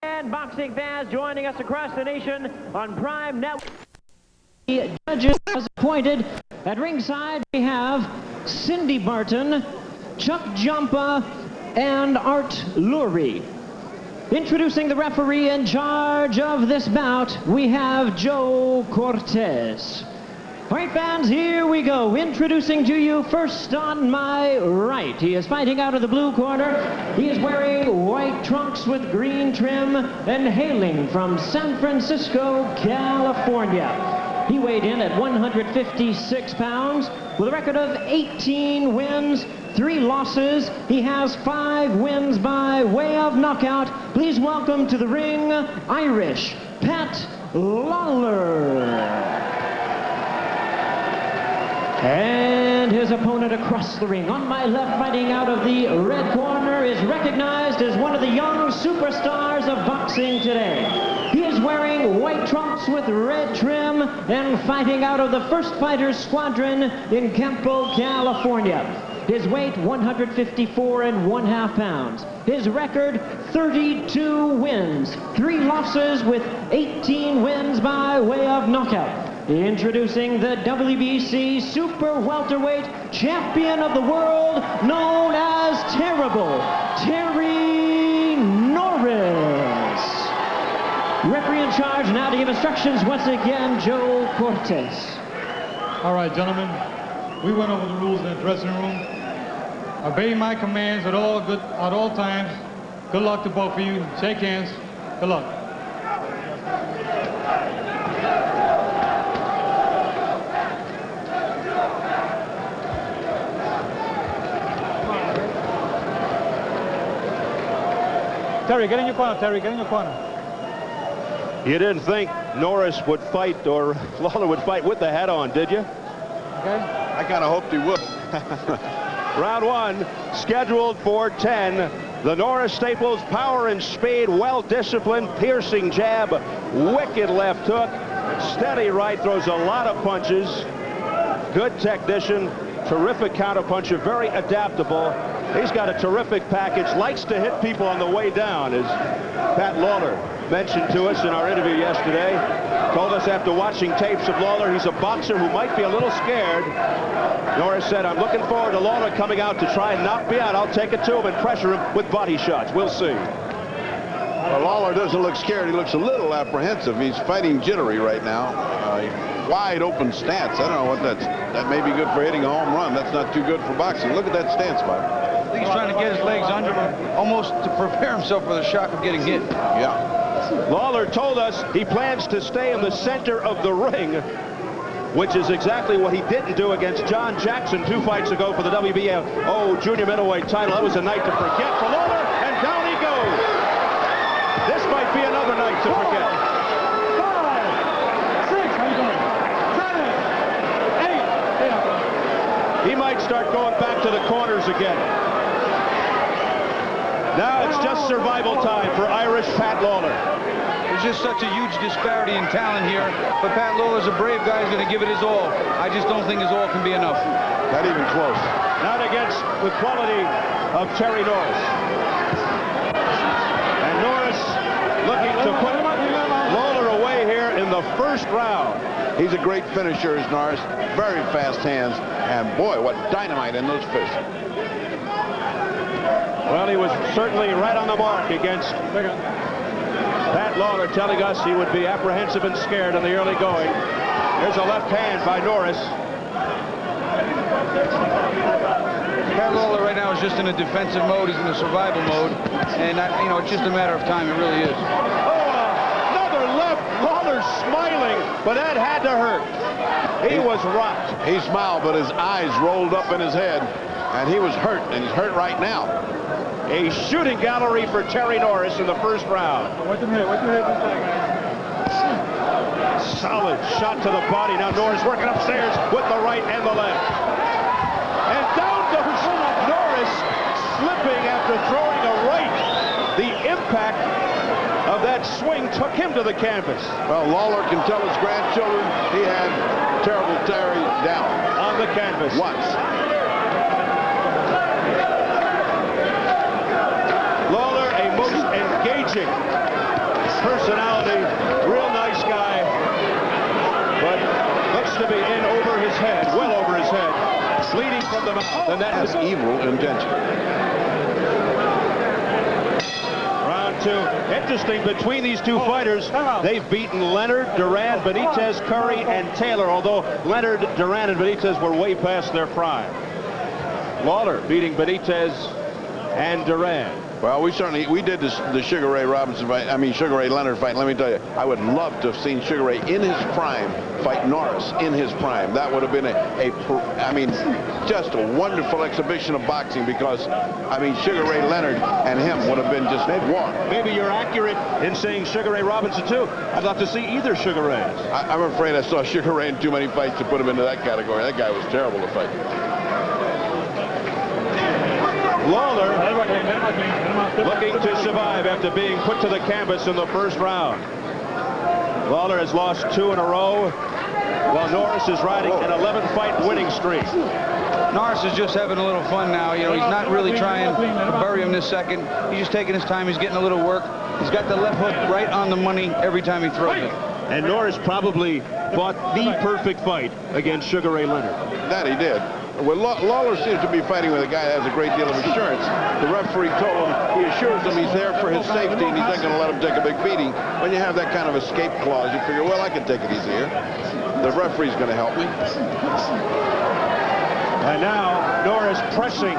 And boxing fans joining us across the nation on Prime Network. The judges as appointed. At ringside we have Cindy Barton, Chuck Jumpa, and Art Lurie. Introducing the referee in charge of this bout, we have Joe Cortez. All right, fans, here we go. Introducing to you first on my right. He is fighting out of the blue corner. He is wearing white trunks with green trim and hailing from San Francisco, California. He weighed in at 156 pounds with a record of 18 wins, 3 losses. He has 5 wins by way of knockout. Please welcome to the ring, Irish Pat Lawlor. And his opponent across the ring. On my left, fighting out of the red corner, is recognized as one of the young superstars of boxing today. He is wearing white trunks with red trim and fighting out of the First Fighters Squadron in Campo, California. His weight, 154½ pounds. His record, 32 wins, 3 losses with 18 wins by way of knockout. Introducing the WBC Super Welterweight Champion of the World, known as Terrible, Terry Norris. Referee in charge now to give instructions once again, Joe Cortez. All right, gentlemen, we went over the rules in the dressing room. Obey my commands at all times. Good luck to both of you. Shake hands. Good luck. Terry, get in your corner, Terry, get in your corner. You didn't think Norris would fight or Lawlor would fight with the hat on, did you? Okay. I kind of hoped he would. Round 1, scheduled for 10. The Norris staples, power and speed, well-disciplined, piercing jab, wicked left hook, steady right, throws a lot of punches. Good technician, terrific counterpuncher, very adaptable. He's got a terrific package, likes to hit people on the way down, as Pat Lawlor mentioned to us in our interview yesterday. Told us after watching tapes of Lawlor, he's a boxer who might be a little scared. Norris said, I'm looking forward to Lawlor coming out to try and knock me out. I'll take it to him and pressure him with body shots. We'll see. Well, Lawlor doesn't look scared. He looks a little apprehensive. He's fighting jittery right now. Wide open stance. I don't know what that may be good for hitting a home run. That's not too good for boxing. Look at that stance, Bob. I think he's trying to get his legs under him, almost to prepare himself for the shock of getting hit. Yeah. Lawlor told us he plans to stay in the center of the ring, which is exactly what he didn't do against John Jackson 2 fights ago for the WBO junior middleweight title. That was a night to forget for Lawlor, and down he goes. This might be another night to forget. 5, 6, He might start going back to the corners again. Now it's just survival time for Irish Pat Lawlor. There's just such a huge disparity in talent here, but Pat Lawlor's a brave guy. He's going to give it his all. I just don't think his all can be enough. Not even close. Not against the quality of Terry Norris. And Norris looking to put Lawlor away here in the first round. He's a great finisher, is Norris. Very fast hands. And boy, what dynamite in those fists. Well, he was certainly right on the mark against Pat Lawlor, telling us he would be apprehensive and scared in the early going. Here's a left hand by Norris. Pat Lawlor right now is just in a defensive mode. He's in a survival mode. And, it's just a matter of time. It really is. Oh, another left. Lawlor smiling, but that had to hurt. He was rocked. He smiled, but his eyes rolled up in his head, and he was hurt, and he's hurt right now. A shooting gallery for Terry Norris in the first round. Solid shot to the body. Now Norris working upstairs with the right and the left. And down goes Norris, slipping after throwing a right. The impact of that swing took him to the canvas. Well, Lawlor can tell his grandchildren he had Terrible Terry down. On the canvas. Once. Lawlor, a most engaging personality, real nice guy, but looks to be in over his head, well over his head, bleeding from the mouth, and that Has evil intention. Round two. Interesting, between these two fighters, they've beaten Leonard, Duran, Benitez, Curry, and Taylor, although Leonard, Duran, and Benitez were way past their prime. Lawlor beating Benitez and Duran. Well, we did the Sugar Ray Robinson fight. I mean, Sugar Ray Leonard fight. Let me tell you, I would love to have seen Sugar Ray in his prime fight Norris in his prime. That would have been I mean, just a wonderful exhibition of boxing, because, I mean, Sugar Ray Leonard and him would have been just war. Maybe you're accurate in saying Sugar Ray Robinson, too. I'd love to see either Sugar Rays. I'm afraid I saw Sugar Ray in too many fights to put him into that category. That guy was terrible to fight. Lawlor looking to survive after being put to the canvas in the first round. Lawlor has lost 2 in a row, while Norris is riding an 11-fight winning streak. Norris is just having a little fun now. You know, he's not really trying to bury him this second. He's just taking his time. He's getting a little work. He's got the left hook right on the money every time he throws it. And Norris probably fought the perfect fight against Sugar Ray Leonard. That he did. Well, Lawlor seems to be fighting with a guy that has a great deal of assurance. The referee told him, he assures him he's there for his safety and he's not going to let him take a big beating. When you have that kind of escape clause, you figure, well, I can take it easy here. The referee's going to help me. And now Norris pressing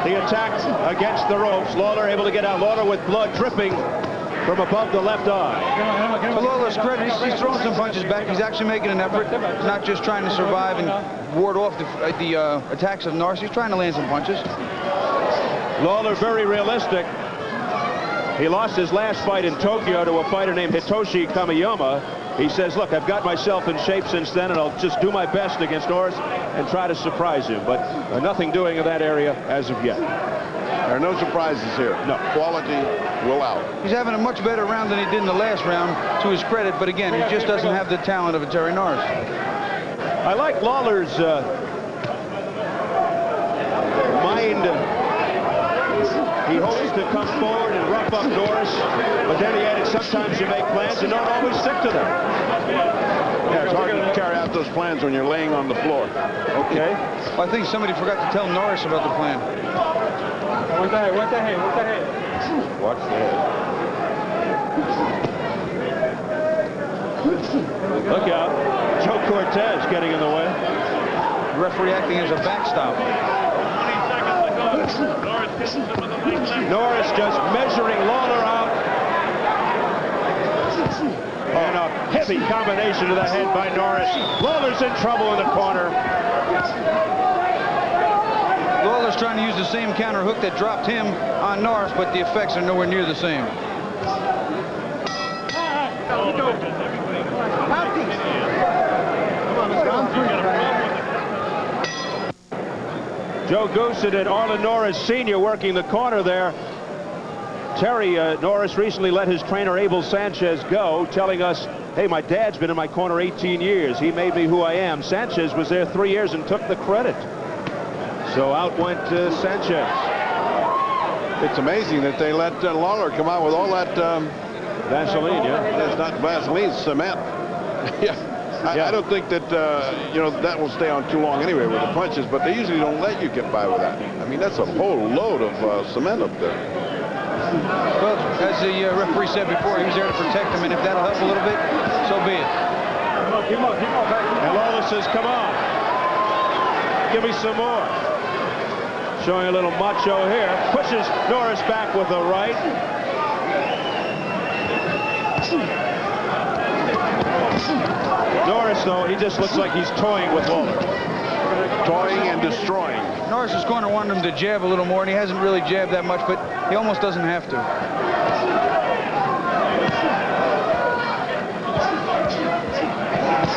the attack against the ropes. Lawlor able to get out. Lawlor with blood dripping from above the left eye. To Lawlor's credit, he's throwing some punches back. He's actually making an effort. He's not just trying to survive and ward off the attacks of Norris. He's trying to land some punches. Lawlor very realistic. He lost his last fight in Tokyo to a fighter named Hitoshi Kamiyama. He says, look, I've got myself in shape since then, and I'll just do my best against Norris and try to surprise him. But nothing doing in that area as of yet. There are no surprises here. No. Quality will out. He's having a much better round than he did in the last round, to his credit. But again, he just doesn't have the talent of a Terry Norris. I like Lawlor's mind. He hopes to come forward and rough up Norris, but then he added sometimes you make plans and don't always stick to them. Yeah, it's hard to carry out those plans when you're laying on the floor. Okay. Well, I think somebody forgot to tell Norris about the plan. Watch the head, watch the head, watch the head. Watch the head. Look out. Joe Cortez getting in the way. The referee acting as a backstop. Norris just measuring Lawlor out. And a heavy combination to the head by Norris. Lawlor's in trouble in the corner. Lawlor's trying to use the same counter hook that dropped him on Norris, but the effects are nowhere near the same. Joe Goosen and Arlen Norris Sr. working the corner there. Terry Norris recently let his trainer Abel Sanchez go, telling us, hey, my dad's been in my corner 18 years. He made me who I am. Sanchez was there 3 years and took the credit. So out went Sanchez. It's amazing that they let Lawlor come out with all that Vaseline, yeah. It's not Vaseline, it's cement. Yeah. I don't think that, you know, that will stay on too long anyway with the punches, but they usually don't let you get by with that. I mean, that's a whole load of cement up there. Well, as the referee said before, he was there to protect him, and if that'll help a little bit, so be it. Keep him up, back. And Lawlor says, come on. Give me some more. Showing a little macho here. Pushes Norris back with a right. Norris, though, he just looks like he's toying with Lawlor. Toying and destroying. Norris's corner wanted him to jab a little more, and he hasn't really jabbed that much, but he almost doesn't have to.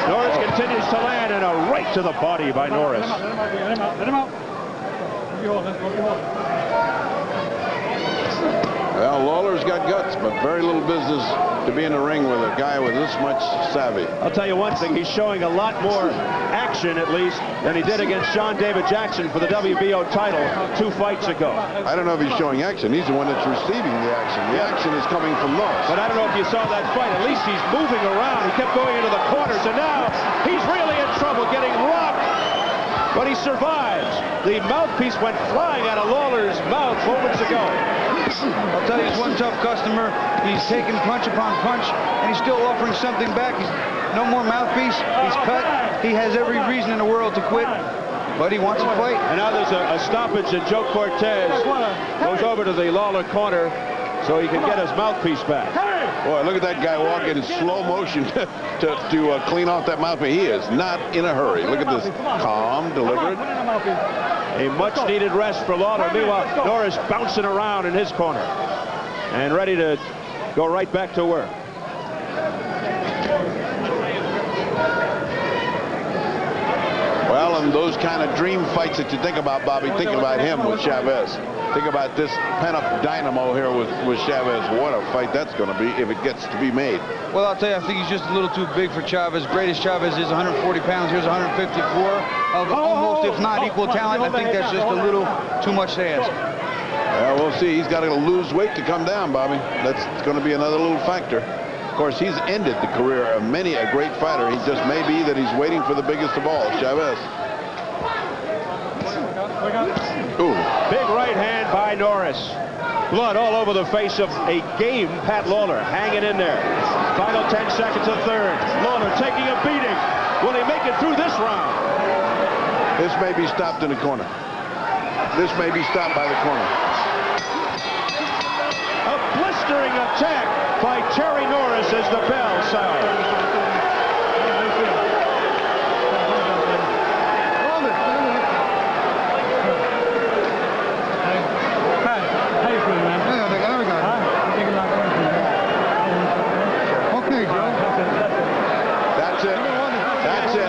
Norris continues to land, and a right to the body by Norris. Let him out. Well, Lawler's got guts, but very little business to be in the ring with a guy with this much savvy. I'll tell you one thing, he's showing a lot more action, at least, than he did against Sean David Jackson for the WBO title 2 fights ago. I don't know if he's showing action. He's the one that's receiving the action. The action is coming from Norris. But I don't know if you saw that fight. At least he's moving around. He kept going into the corners, and now he's really in trouble, getting rocked. But he survives. The mouthpiece went flying out of Lawler's mouth moments ago. I'll tell you, he's one tough customer. He's taking punch upon punch, and he's still offering something back. He's no more mouthpiece. He's cut. He has every reason in the world to quit, but he wants to fight. And now there's a stoppage, and Joe Cortez goes over to the Lawler corner so he can get his mouthpiece back. Boy, look at that guy walking in slow motion to clean off that mouthpiece. He is not in a hurry. Look at this calm, deliberate. A much-needed rest for Lawler. Meanwhile, Norris bouncing around in his corner and ready to go right back to work. Well, and those kind of dream fights that you think about, Bobby, think about him with Chavez. Think about this pent-up dynamo here with Chavez. What a fight that's going to be if it gets to be made. Well, I'll tell you, I think he's just a little too big for Chavez. Greatest Chavez is 140 pounds. Here's 154 of almost, if not equal talent. I think that's just a little too much to ask. Well, we'll see. He's got to lose weight to come down, Bobby. That's going to be another little factor. Of course, he's ended the career of many a great fighter. He just may be that he's waiting for the biggest of all, Chavez. Ooh. Big right hand by Norris. Blood all over the face of a game Pat Lawler, hanging in there. Final 10 seconds of third. Lawler taking a beating. Will he make it through this round? This may be stopped in the corner. This may be stopped by the corner. A blistering attack by Terry Norris as the bell sounds. That's it.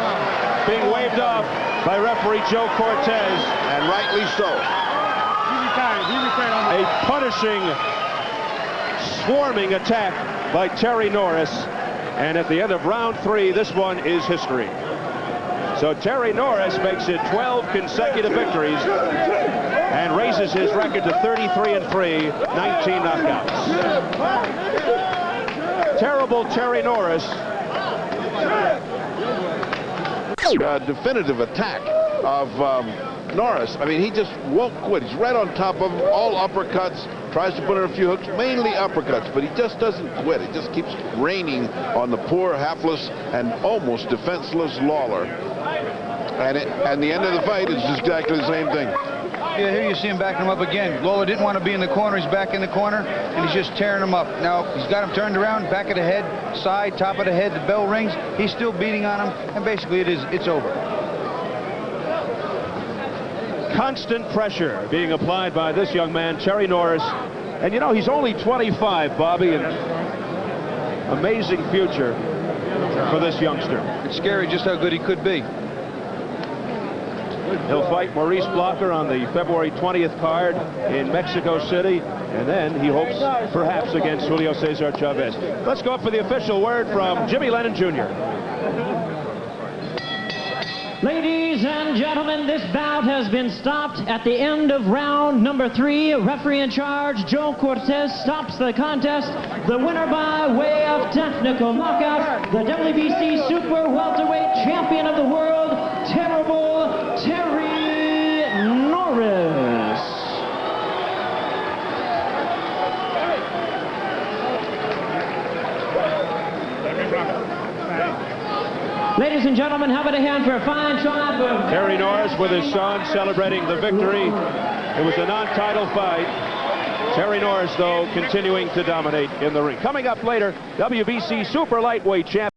Being waved off by referee Joe Cortez. And rightly so. A punishing, swarming attack by Terry Norris. And at the end of round 3, this one is history. So Terry Norris makes it 12 consecutive victories and raises his record to 33-3, 19 knockouts. Terrible Terry Norris. Definitive attack of Norris. I mean, he just won't quit. He's right on top of him, all uppercuts, tries to put in a few hooks, mainly uppercuts, but he just doesn't quit. It just keeps raining on the poor, hapless, and almost defenseless Lawler. And the end of the fight is just exactly the same thing. Yeah, here you see him backing him up again. Lawler didn't want to be in the corner. He's back in the corner, and he's just tearing him up. Now, he's got him turned around, back of the head, side, top of the head. The bell rings. He's still beating on him, and basically it's over. Constant pressure being applied by this young man, Terry Norris. And, you know, he's only 25, Bobby, and amazing future for this youngster. It's scary just how good he could be. He'll fight Maurice Blocker on the February 20th card in Mexico City, and then he hopes perhaps against Julio Cesar Chavez. Let's go up for the official word from Jimmy Lennon Jr. Ladies and gentlemen, this bout has been stopped at the end of round number 3. Referee in charge, Joe Cortez, stops the contest. The winner by way of technical knockout, the WBC Super Welterweight Champion of the World, Terrible Terry Norris. Ladies and gentlemen, how about a hand for a fine try for Terry Norris with his son celebrating the victory. It was a non-title fight. Terry Norris, though, continuing to dominate in the ring. Coming up later, WBC Super Lightweight Champion.